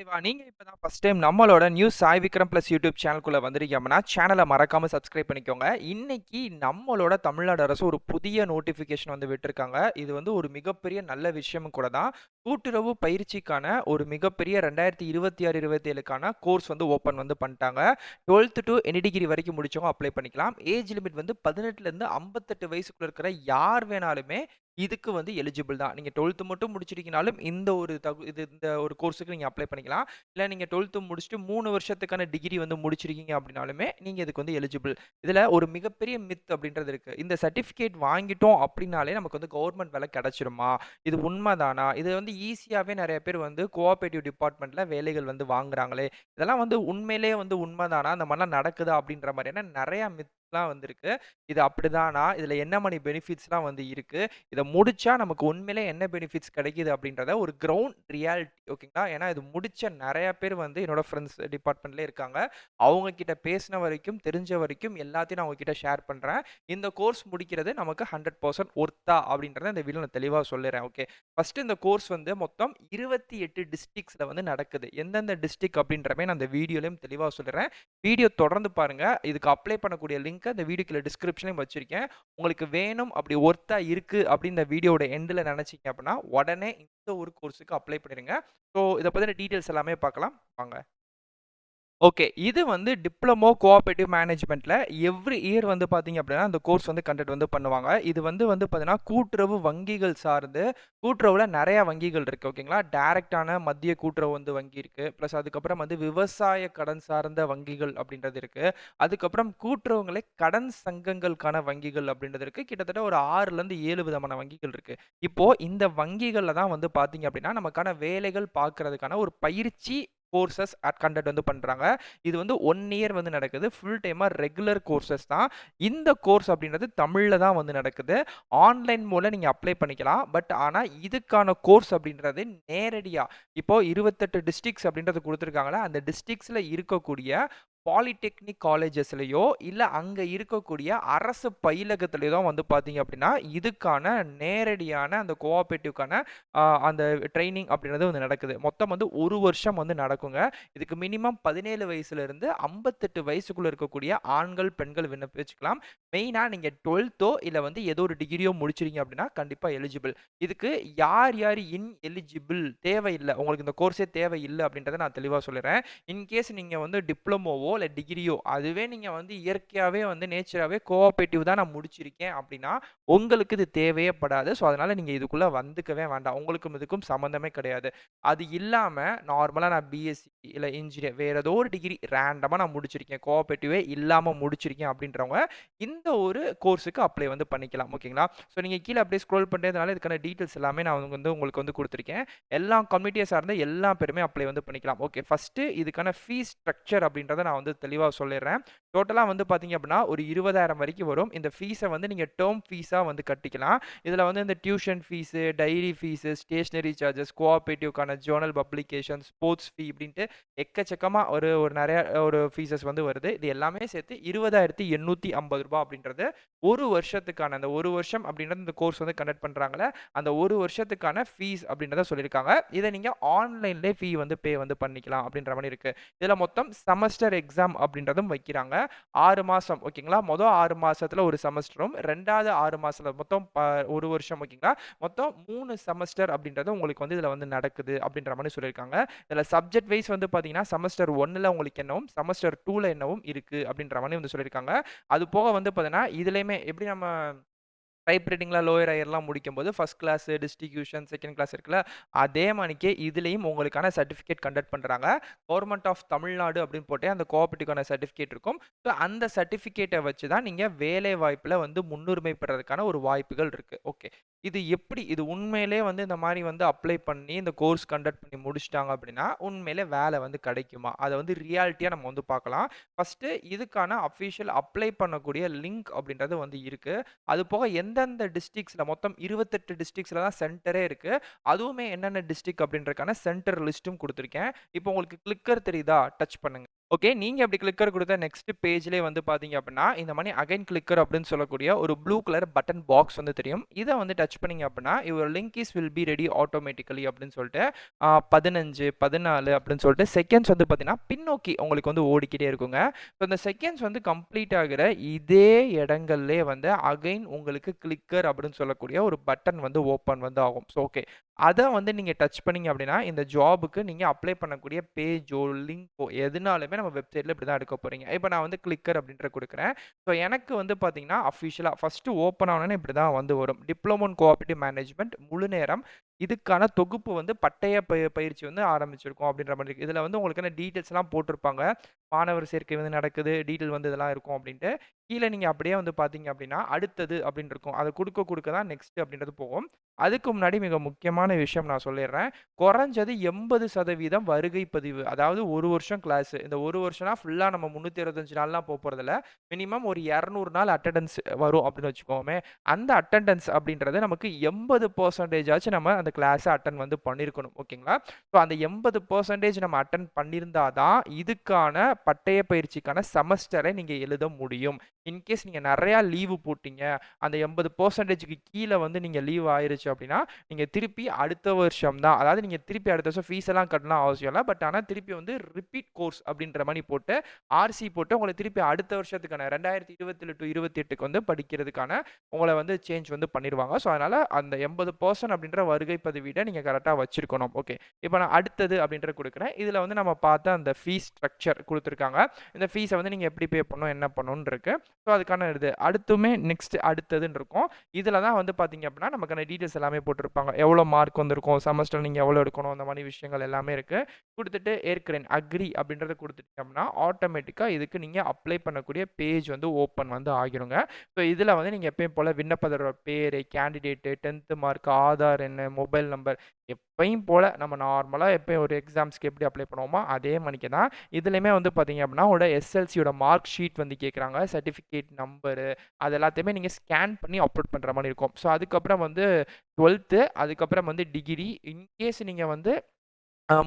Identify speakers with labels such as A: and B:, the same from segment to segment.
A: நீங்க இப்பதான் first time நம்மளோட news Sai Vikram plus YouTube சேனலுக்குள்ள வந்திருக்கீங்க அப்படின்னா சேனலை மறக்காம சப்ஸ்கிரைப் பண்ணிக்கோங்க. இன்னைக்கு நம்மளோட தமிழ்நாடு அரசு ஒரு புதிய நோட்டிபிகேஷன் வந்து விட்டிருக்காங்க. இது வந்து ஒரு மிகப்பெரிய நல்ல விஷயமும் கூட தான். கூட்டுறவு பயிற்சிக்கான ஒரு மிகப்பெரிய 2026-27க்கான கோர்ஸ் வந்து ஓப்பன் வந்து பண்ணிட்டாங்க. 12th டு எனி டிகிரி வரைக்கும் முடிச்சவங்க அப்ளை பண்ணிக்கலாம். ஏஜ் லிமிட் வந்து 18ல இருந்து 58 வயசுக்குள்ள இருக்கிற யார் வேணாலுமே இதுக்கு வந்து எலிஜிபிள் தான். நீங்க 12th மட்டும் முடிச்சிருக்கீங்கனாலும் இந்த ஒரு இந்த ஒரு கோர்ஸ்க்கு நீங்க அப்ளை பண்ணிக்கலாம். இல்ல நீங்க 12th முடிச்சுட்டு 3 வருஷத்துக்கான டிகிரி வந்து முடிச்சிருக்கீங்க அப்படின்னாலுமே நீங்க இதுக்கு வந்து எலிஜிபிள். இதுல ஒரு மிகப்பெரிய மித் அப்படின்றது இருக்கு. இந்த சர்டிபிகேட் வாங்கிட்டோம் அப்படின்னாலே நமக்கு வந்து கவர்மெண்ட் வேலை கிடைச்சிருமா? இது உண்மைதானா? இது வந்து ஈஸியாவே நெறைய பேர் வந்து கோஆப்பரேட்டிவ் டிபார்ட்மெண்ட்ல வேலைகள் வந்து வாங்குறாங்களே. இதெல்லாம் வந்து உண்மையிலேயே வந்து உண்மைதானா? அந்த மாரிலாம் நடக்குதா? அப்படின்ற மாரியான நெறைய மித்லாம் வந்திருக்கு. இது அப்படிதானா? இதுல என்ன மாரி பெனிஃபிட்ஸ்லாம் வந்து இருக்கு? இத முடிச்சா நமக்கு உண்மையிலே என்ன பெனிஃபிட்ஸ் கிடைக்குது அப்படின்றத ஒரு கிரவுண்ட் ரியாலிட்டி ஓகேங்களா? ஏன்னா இது முடிச்ச நெறைய பேர் வந்து என்னோட ஃப்ரெண்ட்ஸ் டிபார்ட்மெண்ட்லயே இருக்காங்க. அவங்க கிட்ட பேசின வரைக்கும், தெரிஞ்ச வரைக்கும் எல்லாத்தையும் நான் உங்க கிட்ட ஷேர் பண்றேன். இந்த கோர்ஸ் முடிக்கிறது நமக்கு 100% ஒர்த்தா அப்படின்றத இந்த வீடியோல நான் தெளிவா சொல்லிறேன். ஓகே. ஃபர்ஸ்ட் இந்த கோர்ஸ் வந்து மொத்தம் 28 டிஸ்ட்ரிக்ட்ஸ்ல வந்து நடக்குது. எந்தெந்த டிஸ்ட்ரிக்ட் அப்படின்றமே நான் இந்த வீடியோலயும் தெளிவா சொல்லிறேன். வீடியோ தொடர்ந்து பாருங்க. இதுக்கு அப்ளை பண்ணக்கூடிய லிங்க் இந்த வீடியோக்குள்ள டிஸ்கிரிப்ஷன்லயும் வச்சிருக்கேன். உங்களுக்கு வேணும் அப்படி ஒர்த்தா இருக்கு அப்படின்னு இந்த வீடியோட எண்ட்ல நினைச்சீங்க அப்படின்னா உடனே இந்த ஒரு கோர்ஸுக்கு அப்ளை பண்ணிருங்க. ஸோ இதை பத்தின டீட்டெயில்ஸ் எல்லாமே பார்க்கலாம் வாங்க. ஓகே. இது வந்து டிப்ளமோ கோஆப்பரேட்டிவ் மேனேஜ்மென்ட்ல எவ்ரி இயர் வந்து பார்த்தீங்க அப்படின்னா, அந்த கோர்ஸ் வந்து கண்டக்ட் வந்து பண்ணுவாங்க. இது வந்து பார்த்தீங்கன்னா, கூட்டுறவு வங்கிகள் சார்ந்து கூட்டுறவுல நெறைய வங்கிகள் இருக்கு. ஓகேங்களா? டைரக்ட்டான மத்திய கூட்டுறவு வந்து வங்கி இருக்கு. பிளஸ் அதுக்கப்புறம் வந்து விவசாய கடன் சார்ந்த வங்கிகள் அப்படின்றது இருக்கு. அதுக்கப்புறம் கூட்டுறவுங்களே கடன் சங்கங்களுக்கான வங்கிகள் அப்படின்றது இருக்கு. கிட்டத்தட்ட ஒரு 6லேருந்து 7 விதமான வங்கிகள் இருக்கு. இப்போ இந்த வங்கிகள்ல தான் வந்து பார்த்தீங்க அப்படின்னா, நமக்கான வேலைகள் பார்க்கறதுக்கான ஒரு பயிற்சி கோர்சஸ் கண்டக்ட் வந்து பண்றாங்க. இது வந்து 1 இயர் வந்து நடக்குது. ஃபுல் டைமா ரெகுலர் கோர்சஸ் தான். இந்த கோர்ஸ் அப்படின்றது தமிழ்ல தான் வந்து நடக்குது. ஆன்லைன் மூலம் நீங்க அப்ளை பண்ணிக்கலாம். பட் ஆனா இதுக்கான கோர்ஸ் அப்படின்றது நேரடியா இப்போ 28 டிஸ்ட்ரிக்ட்ஸ் அப்படின்றது குடுத்துருக்காங்கல்ல, அந்த டிஸ்ட்ரிக்ட்ஸ்ல இருக்கக்கூடிய பாலிடெக்னிக் காலேஜஸ்லயோ, இல்ல அங்க இருக்கக்கூடிய அரசு பயிலகத்திலயோ தான் வந்து பார்த்தீங்க அப்படின்னா, இதுக்கான நேரடியான அந்த கோஆப்பரேட்டிவ்க்கான அந்த ட்ரெய்னிங் அப்படின்றது வந்து நடக்குது. மொத்தம் வந்து 1 வருஷம் வந்து நடக்குங்க. இதுக்கு மினிமம் 17 வயசுலருந்து 58 வயசுக்குள்ள இருக்கக்கூடிய ஆண்கள், பெண்கள் விண்ணப்பிச்சுக்கலாம். மெயினா நீங்க 12தோ இல்ல வந்து ஏதோ ஒரு டிகிரியோ முடிச்சிருக்கீங்க அப்படின்னா, கண்டிப்பா எலிஜிபிள். இதுக்கு யார் யார் எலிஜிபிள் தேவையில்ல. உங்களுக்கு இந்த கோர்ஸே தேவையில்ல அப்படின்றத நான் தெளிவா சொல்லிறேன். இன்கேஸ் நீங்க வந்து டிப்ளமோவோ இல்ல டிகிரியோ அதுவே நீங்க வந்து இயற்கையாவே வந்து நேச்சராவே கோஆப்பரேட்டிவ் தான் நான் முடிச்சிருக்கேன் அப்படின்னா, உங்களுக்கு இது தேவையே படாது. ஸோ அதனால நீங்க இதுக்குள்ள வந்துக்கவே வேண்டாம். உங்களுக்கும் இதுக்கும் சம்மந்தமே கிடையாது. அது இல்லாம நார்மலா நான் பிஎஸ்சி இல்ல இன்ஜினியர் வேற ஏதோ ஒரு டிகிரி ரேண்டமா நான் முடிச்சிருக்கேன். கோஆப்பரேட்டிவே இல்லாம முடிச்சிருக்கேன் அப்படின்றவங்க இந்த ஒரு கோர்ஸுக்கு அப்ளை வந்து பண்ணிக்கலாம். ஓகேங்களா? ஸோ நீங்க கீழ அப்படியே ஸ்க்ரோல் பண்றதுனால இதுக்கான டீட்டெயில்ஸ் எல்லாமே நான் வந்து உங்களுக்கு வந்து குடுத்துருக்கேன். எல்லா கம்யூனிட்டிய சார்ந்த எல்லா பேருமே அப்ளை வந்து பண்ணிக்கலாம். ஓகே. ஃபர்ஸ்ட்டு இதுக்கான ஃபீஸ் ஸ்ட்ரக்சர் அப்படின்றத நான் வந்து தெளிவா சொல்லிடுறேன். டோட்டலா வந்து பார்த்தீங்க அப்படின்னா, ஒரு 20,000 வரைக்கும் வரும். இந்த ஃபீஸ வந்து நீங்க டெர்ம் ஃபீஸா வந்து கட்டிக்கலாம். இதுல வந்து இந்த tuition fees, diary fees, stationery charges, கோஆப்பரேட்டிவ்க்கான ஜர்னல் பப்ளிகேஷன், ஸ்போர்ட்ஸ் ஃபீ இப்படின்ட்டு எக்கச்சக்கமா ஒரு ஒரு நெறைய ஒரு ஃபீஸஸ் வந்து வருது. இது எல்லாமே சேர்த்து ரூ. 20,850 அப்படின்றது 1 வருஷத்துக்கான அந்த 1 வருஷம் அப்படின்றது இந்த கோர்ஸ் வந்து கண்டக்ட் பண்றாங்கல்ல, அந்த 1 வருஷத்துக்கான ஃபீஸ் அப்படின்றத சொல்லியிருக்காங்க. இத நீங்க ஆன்லைன்லயே ஃபீ வந்து பே வந்து பண்ணிக்கலாம் அப்படின்ற மாரி இருக்கு. இதுல மொத்தம் செமஸ்டர் எக்ஸாம் அப்படின்றதும் வைக்கிறாங்க. 6 மாசம் ஓகேங்களா? 6 மாசத்துல ஒரு செமஸ்டரும், 2வது 6 மாசத்துல மொத்தம் 1 வருஷம் ஓகேங்களா? மொத்தம் 3 செமஸ்டர் அப்படின்றது உங்களுக்கு வந்து இதுல வந்து நடக்குது அப்படின்ற மாரி சொல்லியிருக்காங்க. இதுல சப்ஜெக்ட் வைஸ் வந்து பார்த்தீங்கன்னா, செமஸ்டர் 1ல உங்களுக்கு என்னவும், செமஸ்டர் 2ல என்னவும் இருக்கு அப்படின்ற மாரி வந்து சொல்லியிருக்காங்க. அது போக வந்து பார்த்தீங்கன்னா, இதுலயுமே எப்படி நம்ம டைப் ரைட்டிங்ல லோயர் ஹையர்லாம் முடிக்கும்போது first class, distribution, second class இருக்குல்ல, அதே மாணிக்கே இதுலயும் உங்களுக்கான சர்டிஃபிகேட் கண்டக்ட் பண்றாங்க. கவர்ன்மெண்ட் ஆஃப் தமிழ்நாடு அப்படின்னு போட்டே அந்த கோஆப்பரேட்டிவ்க்கான சர்டிஃபிகேட் இருக்கும். ஸோ அந்த சர்டிஃபிகேட்ட வச்சு தான் நீங்க வேலை வாய்ப்புல வந்து முன்னுரிமை பெறதுக்கான ஒரு வாய்ப்புகள் இருக்கு. ஓகே. இது எப்படி இது உண்மையிலேயே வந்து இந்த மாரி வந்து அப்ளை பண்ணி இந்த கோர்ஸ் கண்டக்ட் பண்ணி முடிச்சுட்டாங்க அப்படின்னா, உண்மையிலே வேலை வந்து கிடைக்குமா? அத வந்து ரியாலிட்டியா நம்ம வந்து பார்க்கலாம். ஃபர்ஸ்ட்டு இதுக்கான அஃபிஷியல் அப்ளை பண்ணக்கூடிய லிங்க் அப்படின்றது வந்து இருக்கு. அது போக எந்தெந்த டிஸ்ட்ரிக்ட்ஸ்ல மொத்தம் 28 டிஸ்ட்ரிக்ட்ஸ்ல தான் சென்டரே இருக்கு. அதுவுமே என்னென்ன டிஸ்ட்ரிக்ட் அப்படின்றதுக்கான சென்டர் லிஸ்ட்டும் குடுத்துருக்கேன். இப்போ உங்களுக்கு கிளிக்கர் தெரியுதா? டச் பண்ணுங்க. ஓகே. நீங்க அப்படி கிளிக்கர் குடுத்தா நெக்ஸ்ட் பேஜ்லயே வந்து பார்த்தீங்க அப்படின்னா, இந்த மாரி அகைன் கிளிக்கர் அப்படின்னு சொல்லக்கூடிய ஒரு ப்ளூ கலர் பட்டன் பாக்ஸ் வந்து தெரியும். இத வந்து டச் பண்ணீங்க அப்படின்னா, your link is will be ready automatically அப்படின்னு சொல்லிட்டு 15, 14 அப்படின்னு சொல்லிட்டு செகண்ட்ஸ் வந்து பார்த்தீங்கன்னா, பின்னோக்கி உங்களுக்கு வந்து ஓடிக்கிட்டே இருக்குங்க. ஸோ இந்த செகண்ட்ஸ் வந்து கம்ப்ளீட் ஆகுற இதே இடங்கள்லயே வந்து அகைன் உங்களுக்கு கிளிக்கர் அப்படின்னு சொல்லக்கூடிய ஒரு பட்டன் வந்து ஓப்பன் வந்து ஆகும். So okay. அத வந்து நீங்க டச் பண்ணீங்க அப்படின்னா, இந்த ஜாப்க்கு நீங்க அப்ளை பண்ணக்கூடிய பேஜோ, லிங்க்கோ எதுனாலுமே நம்ம வெப்சைட்ல இப்படி தான் எடுக்க போறீங்க. இப்ப நான் வந்து கிளிக்கர் அப்படின்ற குடுக்குறேன். ஸோ எனக்கு வந்து பார்த்தீங்கன்னா, அஃபிஷியலா ஃபர்ஸ்ட்டு ஓப்பன் ஆனோனே இப்படி தான் வந்து வரும். டிப்ளமோ இன் கோஆப்பரேட்டிவ் மேனேஜ்மென்ட் முழு நேரம். இதுக்கான தொகுப்பு வந்து பட்டய பயிற்சி வந்து ஆரம்பிச்சிருக்கோம் அப்படின்ற மாரி இருக்கு. இதுல வந்து உங்களுக்கான டீட்டெயில்ஸ்லாம் போட்டிருப்பாங்க. மாணவர் சேர்க்கை வந்து நடக்குது. டீட்டெயில் வந்து இதெல்லாம் இருக்கும் அப்படின்ட்டு. கீழ நீங்க அப்படியே வந்து பார்த்தீங்க அப்படின்னா, அடுத்தது அப்படின்னு இருக்கும். அத குடுக்க தான் நெக்ஸ்ட் அப்படின்றது போகும். அதுக்கு முன்னாடி மிக முக்கியமான விஷயம் நான் சொல்லிடுறேன். குறைஞ்சது 80% வருகை பதிவு. அதாவது 1 வருஷம் கிளாஸ். இந்த 1 வருஷம்னா ஃபுல்லா நம்ம 365 நாள்லாம் போறதில்ல. மினிமம் ஒரு 200 நாள் அட்டெண்டன்ஸ் வரும் அப்படின்னு வச்சுக்கோமே. அந்த அட்டெண்டன்ஸ் அப்படின்றது நமக்கு 80% ஆச்சும் நம்ம அந்த கிளாஸ அட்டெண்ட் வந்து பண்ணியிருக்கணும். ஓகேங்களா? ஸோ அந்த 80% நம்ம அட்டெண்ட் பண்ணியிருந்தா தான், இதுக்கான பட்டய பயிற்சிக்கான செமஸ்டரை நீங்க எழுத முடியும். இன்கேஸ் நீங்க நெறையா லீவு போட்டீங்க, அந்த 80%க்கு கீழ வந்து நீங்க லீவ் ஆயிருச்சு அப்படின்னா, நீங்க திருப்பி அடுத்த வருஷம் தான். அதாவது நீங்க திருப்பி அடுத்த வருஷம் ஃபீஸ் எல்லாம் கட்டணும்னு அவசியம் இல்ல. பட் ஆனா திருப்பி வந்து ரிப்பீட் கோர்ஸ் அப்படின்ற மாரி போட்டு, ஆர்சி போட்டு உங்கள திருப்பி அடுத்த வருஷத்துக்கான 2027 டூ 28க்கு வந்து படிக்கிறதுக்கான உங்கள வந்து சேஞ்ச் வந்து பண்ணிருவாங்க. ஸோ அதனால அந்த 80% அப்படின்ற வருகை பதிவீட நீங்க கரெக்ட்டா வச்சிருக்கணும். ஓகே. இப்ப நான் அடுத்தது அப்படின்ற குடுக்குறேன். இதுல வந்து நம்ம பார்த்த அந்த ஃபீஸ் ஸ்ட்ரக்சர் குடுத்துருக்காங்க. இந்த ஃபீஸ வந்து நீங்க எப்படி பே பண்ணணும், என்ன பண்ணணும்னு இருக்கு. ஸோ அதுக்கான இது. அடுத்துமே நெக்ஸ்ட் அடுத்ததுன்னு இருக்கும். இதில தான் வந்து பார்த்தீங்க அப்படின்னா, நமக்கான டீட்டெயில்ஸ் எல்லாமே போட்டிருப்பாங்க. எவ்வளோ மார்க் வந்திருக்கும், செமஸ்டர் நீங்க எவ்வளோ எடுக்கணும், அந்த மாரி விஷயங்கள் எல்லாமே இருக்கு. குடுத்துட்டு ஏற்கிறேன், அக்ரி அப்படின்றத குடுத்துட்டீங்க அப்படின்னா, ஆட்டோமேட்டிக்கா இதுக்கு நீங்க அப்ளை பண்ணக்கூடிய பேஜ் வந்து ஓப்பன் வந்து ஆகிருங்க. ஸோ இதில வந்து நீங்க எப்பயும் போல விண்ணப்பதாரரோட பேரு, கேண்டிடேட்டு, 10த் மார்க், ஆதார் எண், மொபைல் நம்பர் எப்பயும் போல நம்ம நார்மலா எப்பயும் ஒரு எக்ஸாம்ஸ்க்கு எப்படி அப்ளை பண்ணுவோமோ, அதே மாணிக்கு தான். இதுலயுமே வந்து பார்த்தீங்க அப்படின்னா, உங்களோட எஸ்எல்சியோட மார்க் ஷீட் வந்து கேட்குறாங்க. சர்டிஃபிகேட் நம்பரு அது எல்லாத்தையுமே நீங்க ஸ்கேன் பண்ணி அப்லோட் பண்ற மாரி இருக்கும். ஸோ அதுக்கப்புறம் வந்து 12த் அதுக்கப்புறம் வந்து டிகிரி இன்கேஸ் நீங்க வந்து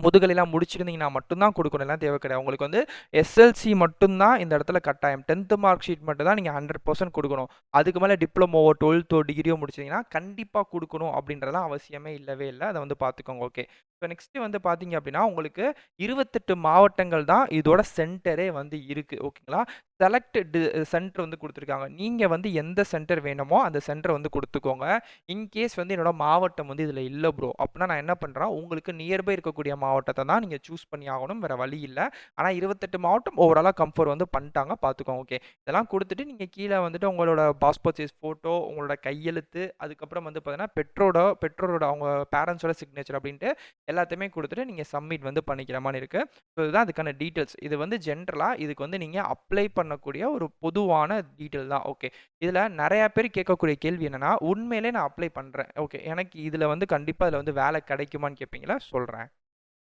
A: முதுகலைலாம் முடிச்சிருந்தீங்கன்னா மட்டும் தான் குடுக்கணும். எல்லாம் தேவை கிடையாது. உங்களுக்கு வந்து எஸ்எல்சி மட்டும் தான் இந்த இடத்துல கட்டாயம். 10த் மார்க் ஷீட் மட்டும் தான் நீங்க 100% குடுக்கணும். அதுக்கு மேல டிப்ளமோவோ, 12தோ, டிகிரியோ முடிச்சீங்கன்னா, கண்டிப்பா குடுக்கணும் அப்படின்றதெல்லாம் அவசியமே இல்லவே இல்ல. அத வந்து பார்த்துக்கோங்க. ஓகே. இப்ப நெக்ஸ்ட் வந்து பார்த்தீங்க அப்படின்னா, உங்களுக்கு 28 மாவட்டங்கள் தான் இதோட சென்டரே வந்து இருக்கு. ஓகேங்களா? செலக்ட் சென்டர் வந்து குடுத்துருக்காங்க. நீங்க வந்து எந்த சென்டர் வேணுமோ, அந்த சென்டர் வந்து குடுத்துக்கோங்க. இன்கேஸ் வந்து என்னோட மாவட்டம் வந்து இதுல இல்ல ப்ரோ. அப்படின்னா நான் என்ன பண்றேன், உங்களுக்கு நியர்பை இருக்கக்கூடிய மாவட்டத்த தான் நீங்க சூஸ் பண்ணி ஆகணும். வேற வழி இல்ல. ஆனா 28 மாவட்டம் ஓவராலா கம்ஃபர் வந்து பண்ணிட்டாங்க. பார்த்துக்கோங்க. ஓகே. இதெல்லாம் குடுத்துட்டு நீங்க கீழ வந்துட்டு உங்களோட பாஸ்போர்ட் சைஸ் ஃபோட்டோ, உங்களோட கையெழுத்து, அதுக்கப்புறம் வந்து பார்த்தீங்கன்னா, பெற்றோரோட அவங்க பேரண்ட்ஸோட சிக்னேச்சர் அப்படின்ட்டு எல்லாத்தையுமே குடுத்துட்டு நீங்க சப்மிட் வந்து பண்ணிக்கிற மாரி இருக்கு. ஸோ இதுதான் அதுக்கான டீட்டெயில்ஸ். இது வந்து ஜென்ரலா இதுக்கு வந்து நீங்க அப்ளை பண்ணக்கூடிய ஒரு பொதுவான டீட்டெயில் தான். ஓகே. இதுல நெறைய பேர் கேட்கக்கூடிய கேள்வி என்னன்னா, உண்மையிலே நான் அப்ளை பண்றேன். ஓகே. எனக்கு இதுல வந்து கண்டிப்பா இதுல வந்து வேலை கிடைக்குமான்னு கேட்பீங்களா? சொல்றேன்.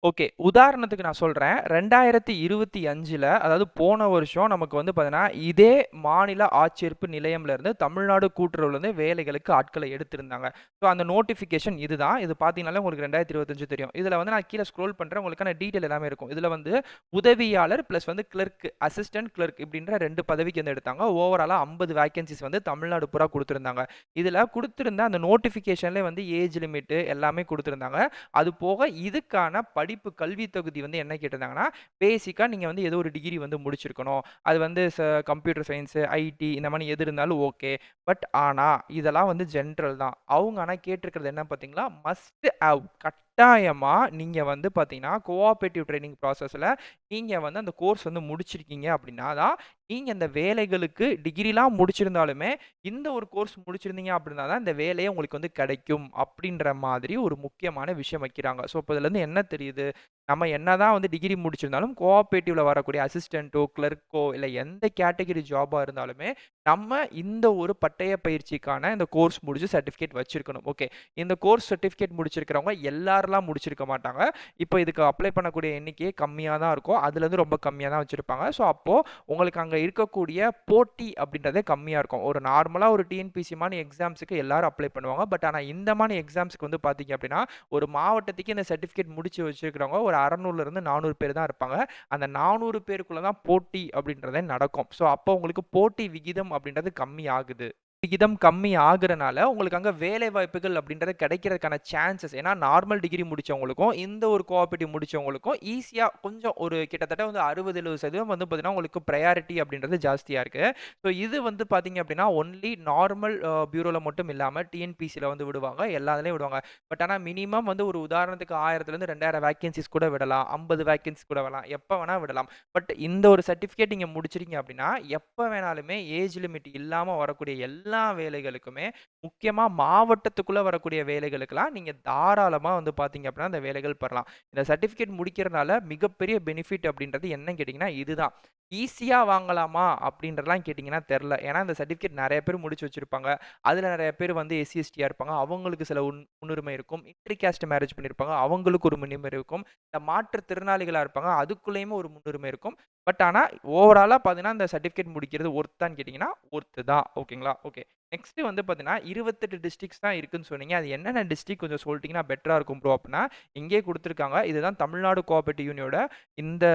A: ஓகே. உதாரணத்துக்கு நான் சொல்றேன். 2025ல அதாவது போன வருஷம் நமக்கு வந்து பார்த்தீங்கன்னா, இதே மாநில ஆட்சேர்ப்பு நிலையம்ல இருந்து தமிழ்நாடு கூட்டுறவுலேருந்து வேலைகளுக்கு ஆட்கள எடுத்திருந்தாங்க. ஸோ அந்த நோட்டிஃபிகேஷன் இதுதான். இது பார்த்தீங்கனாலே உங்களுக்கு 2025 தெரியும். இதுல வந்து நான் கீழ ஸ்க்ரோல் பண்றேன். உங்களுக்கான டீட்டெயில் எல்லாமே இருக்கும். இதுல வந்து உதவியாளர் பிளஸ் வந்து கிளர்க், அசிஸ்டன்ட் கிளர்க் இப்படின்ற 2 பதவிக்கு வந்து எடுத்தாங்க. ஓவராலா 50 வேக்கன்ஸீஸ் வந்து தமிழ்நாடு பூரா குடுத்திருந்தாங்க. இதுல குடுத்திருந்த அந்த நோட்டிஃபிகேஷன்லயே வந்து ஏஜ் லிமிட் எல்லாமே குடுத்திருந்தாங்க. அது போக இதுக்கான படிப்பு கல்வி தகுதி வந்து என்ன கேட்டிருந்தாங்கன்னா, பேசிக்கா நீங்க வந்து ஏதோ ஒரு டிகிரி வந்து முடிச்சிருக்கணும். அது வந்து கம்ப்யூட்டர் சயன்ஸ், ஐடி இந்த மாரி எது இருந்தாலும் ஓகே. பட் ஆனா, இதெல்லாம் வந்து ஜென்ரல் தான். அவங்க ஆனா கேட்டிருக்கிறது என்ன பார்த்தீங்களா, மஸ்ட் ஹேவ் கட்டாயமா நீங்க வந்து பார்த்தீங்கன்னா, கோஆப்பரேட்டிவ் ட்ரெய்னிங் ப்ராசஸ்ல நீங்க வந்து அந்த கோர்ஸ் வந்து முடிச்சிருக்கீங்க அப்படின்னா தான், நீங்க இந்த வேலைகளுக்கு டிகிரிலாம் முடிச்சிருந்தாலுமே, இந்த ஒரு கோர்ஸ் முடிச்சிருந்தீங்க அப்படின்னா தான் இந்த வேலையே உங்களுக்கு வந்து கிடைக்கும். அப்படின்ற மாதிரி ஒரு முக்கியமான விஷயம் வைக்கிறாங்க. ஸோ, இப்ப இதுலருந்து என்ன தெரியுது? நம்ம என்னதான் வந்து டிகிரி முடிச்சிருந்தாலும், கோஆப்பரேட்டிவ்ல வரக்கூடிய அசிஸ்டன்ட்டோ, கிளர்க்கோ இல்ல எந்த கேட்டகரி ஜாபா இருந்தாலுமே, நம்ம இந்த ஒரு பட்டய பயிற்சிக்கான இந்த கோர்ஸ் முடிச்சு சர்டிஃபிகேட் வச்சிருக்கணும். ஓகே. இந்த கோர்ஸ் சர்டிஃபிகேட் முடிச்சிருக்கிறவங்க எல்லாருமே எல்லாரெல்லாம் முடிச்சிருக்க மாட்டாங்க. இப்போ இதுக்கு அப்ளை பண்ணக்கூடிய எண்ணிக்கையே கம்மியா தான் இருக்கும். அதுலேருந்து ரொம்ப கம்மியா தான் வச்சிருப்பாங்க. ஸோ அப்போ உங்களுக்கு அங்க இருக்கக்கூடிய போட்டி அப்படின்றதே கம்மியா இருக்கும். ஒரு நார்மலா ஒரு டிஎன்பிஎஸ்சி மாரி எக்ஸாம்ஸ்க்கு எல்லாரும் அப்ளை பண்ணுவாங்க. பட் ஆனா இந்த மாரி எக்ஸாம்ஸ்க்கு வந்து பார்த்தீங்க அப்படின்னா, ஒரு மாவட்டத்துக்கு இந்த சர்டிஃபிகேட் முடிச்சு வச்சிருக்கிறவங்க ஒரு 600லேருந்து 400 பேர் தான் இருப்பாங்க. அந்த 400 பேருக்குள்ள தான் போட்டி அப்படின்றதே நடக்கும். ஸோ அப்போ உங்களுக்கு போட்டி விகிதம் அப்படின்றது கம்மி ஆகுது. விகிதம் கம்மி ஆகுறனால உங்களுக்கு அங்க வேலை வாய்ப்புகள் அப்படின்றது கிடைக்கிறதுக்கான சான்சஸ், ஏன்னா நார்மல் டிகிரி முடிச்சவங்களுக்கும் இந்த ஒரு கோஆபரேட்டிவ் முடிச்சவங்களுக்கும் ஈஸியா கொஞ்சம் ஒரு கிட்டத்தட்ட வந்து 60-70% வந்து பார்த்தீங்கன்னா உங்களுக்கு ப்ரையாரிட்டி அப்படின்றது ஜாஸ்தியா இருக்கு. ஸோ இது வந்து பார்த்தீங்க அப்படின்னா ஒன்லி நார்மல் பியூரோல மட்டும் இல்லாம டிஎன்பிசியில் வந்து விடுவாங்க, எல்லா இதுலயும் விடுவாங்க. பட் ஆனால் மினிமம் வந்து ஒரு உதாரணத்துக்கு 1000லேருந்து 2000 வேகன்சிஸ் கூட விடலாம், 50 வேகன்சிஸ் கூட விடலாம், எப்போ வேணா விடலாம். பட் இந்த ஒரு சர்டிஃபிகேட் நீங்க முடிச்சிருக்கீங்க அப்படின்னா எப்போ வேணாலுமே ஏஜ் லிமிட் இல்லாம வரக்கூடிய எல்லா வேலைகளுக்குமே, முக்கியமா மாவட்டத்துக்குள்ள வரக்கூடிய வேலைகளுக்கெல்லாம் நீங்க தாராளமா வந்து பார்த்தீங்க அப்படின்னா அந்த வேலைகள் பெறலாம். இந்த சர்டிஃபிகேட் முடிக்கிறனால மிகப்பெரிய பெனிஃபிட் அப்படின்றது என்னன்னு கேட்டீங்கன்னா இதுதான். ஈஸியா வாங்கலாமா அப்படின்றதெல்லாம் கேட்டீங்கன்னா தெரியல. ஏன்னா இந்த சர்டிஃபிகேட் நெறைய பேர் முடிச்சு வச்சிருப்பாங்க. அதுல நெறைய பேர் வந்து எஸ்சி, எஸ்டியா இருப்பாங்க. அவங்களுக்கு சில முன்னுரிமை இருக்கும். இன்டர் காஸ்ட் மேரேஜ் பண்ணியிருப்பாங்க. அவங்களுக்கு ஒரு முன்னுரிமை இருக்கும். இந்த மாற்றுத்திறனாளிகளா இருப்பாங்க. அதுக்குள்ளேயுமே ஒரு முன்னுரிமை இருக்கும். பட் ஆனா ஓவராலா பார்த்தீங்கன்னா, இந்த சர்டிஃபிகேட் முடிக்கிறது ஒர்த்தான்னு கேட்டீங்கன்னா, ஒர்த்து தான். ஓகேங்களா? ஓகே. நெக்ஸ்ட் வந்து பார்த்தீங்கன்னா, 28 டிஸ்ட்ரிக்ட்ஸ் தான் இருக்குன்னு சொன்னீங்க. அது என்னென்ன டிஸ்ட்ரிக்ட் கொஞ்சம் சொல்லிட்டீங்கன்னா பெட்டரா இருக்கும் ப்ரோ அப்டின்னா, இங்கேயே குடுத்துருக்காங்க. இதுதான் தமிழ்நாடு கோஆப்பரேட்டிவ் யூனியனோட இந்த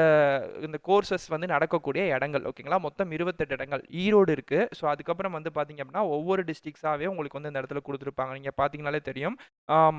A: இந்த கோர்சஸ் வந்து நடக்கக்கூடிய இடங்கள். ஓகேங்களா? மொத்தம் 28 இடங்கள். ஈரோடு இருக்கு. ஸோ அதுக்கப்புறம் வந்து பார்த்தீங்க அப்படின்னா, ஒவ்வொரு டிஸ்ட்ரிக்ட்ஸாவே உங்களுக்கு வந்து இந்த இடத்துல குடுத்துருப்பாங்க. நீங்க பார்த்தீங்கனாலே தெரியும்.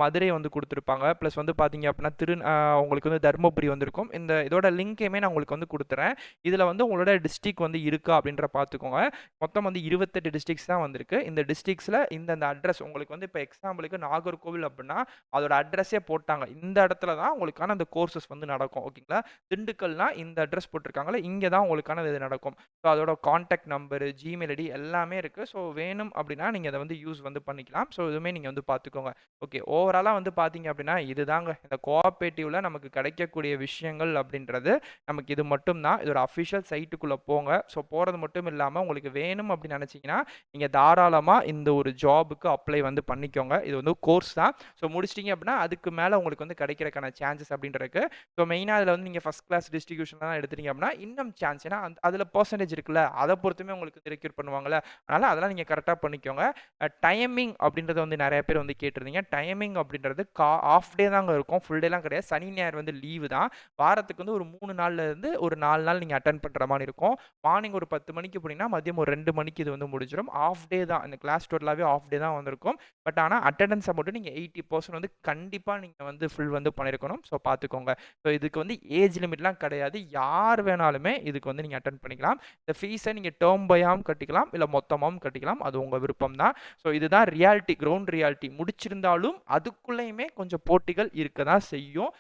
A: மதுரை வந்து குடுத்துருப்பாங்க. பிளஸ் வந்து பார்த்தீங்க அப்படின்னா, உங்களுக்கு வந்து தர்மபுரி வந்திருக்கும். இந்த இதோட லிங்க்கையுமே நான் உங்களுக்கு வந்து குடுத்துறேன். இதுல வந்து உங்களோட டிஸ்ட்ரிக்ட் வந்து இருக்கா அப்படின்ற பார்த்துக்கோங்க. மொத்தம் வந்து 28 டிஸ்ட்ரிக்ட்ஸ் தான் வந்திருக்கு. இந்த டிஸ்ட்ரிக்ட்ஸ்ல இந்தந்த அட்ரஸ் உங்களுக்கு வந்து இப்போ எக்ஸாம்பிளுக்கு நாகர்கோவில் அப்படின்னா அதோட அட்ரஸே போட்டாங்க. இந்த இடத்துல தான் உங்களுக்கான அந்த கோர்சஸ் வந்து நடக்கும். ஓகேங்களா? திண்டுக்கல்னா இந்த அட்ரஸ் போட்டிருக்காங்களே, இங்க தான் உங்களுக்கான இது நடக்கும். ஸோ அதோட கான்டாக்ட் நம்பரு, ஜிமெயில் ஐடி எல்லாமே இருக்கு. ஸோ வேணும் அப்படின்னா நீங்க அதை வந்து யூஸ் வந்து பண்ணிக்கலாம். ஸோ இதுவுமே நீங்க வந்து பார்த்துக்கோங்க. ஓகே. ஓவராலா வந்து பார்த்தீங்க அப்படின்னா இதுதாங்க இந்த கோஆப்பரேட்டிவ்ல நமக்கு கிடைக்கக்கூடிய விஷயங்கள் அப்படின்றது நமக்கு இது மட்டும் தான். இதோட அஃபிஷியல் சைட்டுக்குள்ள போங்க. ஸோ போறது மட்டும் இல்லாம உங்களுக்கு வேணும் அப்படின்னு நினைச்சீங்கன்னா, நீங்க தாராளமா இந்த ஒரு ஜாபுக்கு அப்ளை வந்து பண்ணிக்கோங்க. இது வந்து கோர்ஸ் தான். ஸோ முடிச்சிட்டீங்க அப்படின்னா அதுக்கு மேல உங்களுக்கு வந்து கிடைக்கிறதுக்கான சான்சஸ் அப்படின்றது இருக்கு. ஸோ மெயினா அதுல வந்து நீங்க ஃபர்ஸ்ட் கிளாஸ் டிஸ்ட்ரிபியூஷன்லாம் எடுத்துட்டீங்க அப்படின்னா இன்னும் சான்ஸ், ஏன்னா அதுல பெர்சன்டேஜ் இருக்குல்ல, அதை பொறுத்துமே உங்களுக்கு ரெக்ரூட் பண்ணுவாங்கல்ல. அதனால அதெல்லாம் நீங்க கரெக்டா பண்ணிக்கோங்க. டைமிங் அப்படின்றத வந்து நிறைய பேர் வந்து கேட்டிருந்தீங்க. டைமிங் அப்படின்றது ஆஃப் டே தாங்க இருக்கும், ஃபுல் டேலாம் கிடையாது. சனி ஞாயிறு வந்து லீவு தான். வாரத்துக்கு வந்து ஒரு 3 நாள்ல இருந்து ஒரு 4 நாள் நீங்க அட்டெண்ட் பண்ற மாதிரி இருக்கும். மார்னிங் ஒரு 10 மணிக்கு போனீங்கன்னா மதியம் ஒரு 2 மணிக்கு இது வந்து முடிஞ்சிடும். ஆஃப் டே தான். இந்த கிளாஸ் டோட்டலாவே ஆஃப் டே தான் வந்திருக்கும். பட் ஆனா அட்டெண்டன்ஸை மட்டும் நீங்க 80% வந்து கண்டிப்பா நீங்க வந்து ஃபுல் வந்து பண்ணியிருக்கணும். ஸோ பார்த்துக்கோங்க. ஸோ இதுக்கு வந்து ஏஜ் லிமிட்லாம் கிடையாது. யார் வேணாலுமே இதுக்கு வந்து நீங்க அட்டெண்ட் பண்ணிக்கலாம். இந்த ஃபீஸை நீங்க டேர்ம் பையாவும் கட்டிக்கலாம், இல்ல மொத்தமாவும் கட்டிக்கலாம். அது உங்க விருப்பம் தான். ஸோ இதுதான் ரியாலிட்டி, கிரவுண்ட் ரியாலிட்டி. முடிச்சிருந்தாலும் அதுக்குள்ளேயுமே கொஞ்சம் போட்டிகள் இருக்க தான் செய்யும்.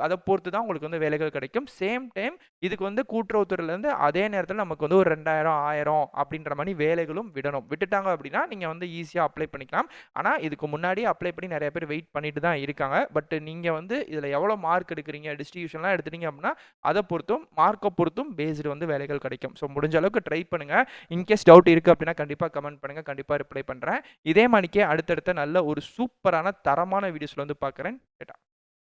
A: அதை பொறுத்து தான் உங்களுக்கு வந்து வேலைகள் கிடைக்கும். சேம் டைம் இதுக்கு வந்து கூட்டுறவுத்துறையிலேருந்து அதே நேரத்தில் நமக்கு வந்து ஒரு 2000 1000 அப்படின்ற மாதிரி வேலைகளும் விடணும். விட்டுட்டாங்க அப்படின்னா நீங்கள் வந்து ஈஸியாக அப்ளை பண்ணிக்கலாம். ஆனால் இதுக்கு முன்னாடியே அப்ளை பண்ணி நிறைய பேர் வெயிட் பண்ணிட்டு தான் இருக்காங்க. பட் நீங்கள் வந்து இதில் எவ்வளோ மார்க் எடுக்கிறீங்க, டிஸ்ட்ரிபியூஷன்லாம் எடுத்துட்டீங்க அப்படின்னா அதை பொறுத்தும் மார்க்கை பொறுத்தும் பேஸ்டு வந்து வேலைகள் கிடைக்கும். ஸோ முடிஞ்ச அளவுக்கு ட்ரை பண்ணுங்கள். இன்கேஸ் டவுட் இருக்குது அப்படின்னா கண்டிப்பாக கமெண்ட் பண்ணுங்கள், கண்டிப்பாக ரிப்ளை பண்ணுறேன். இதே மாதிரிக்கே அடுத்தடுத்த நல்ல ஒரு சூப்பரான தரமான வீடியோஸில் வந்து பார்க்குறேன்.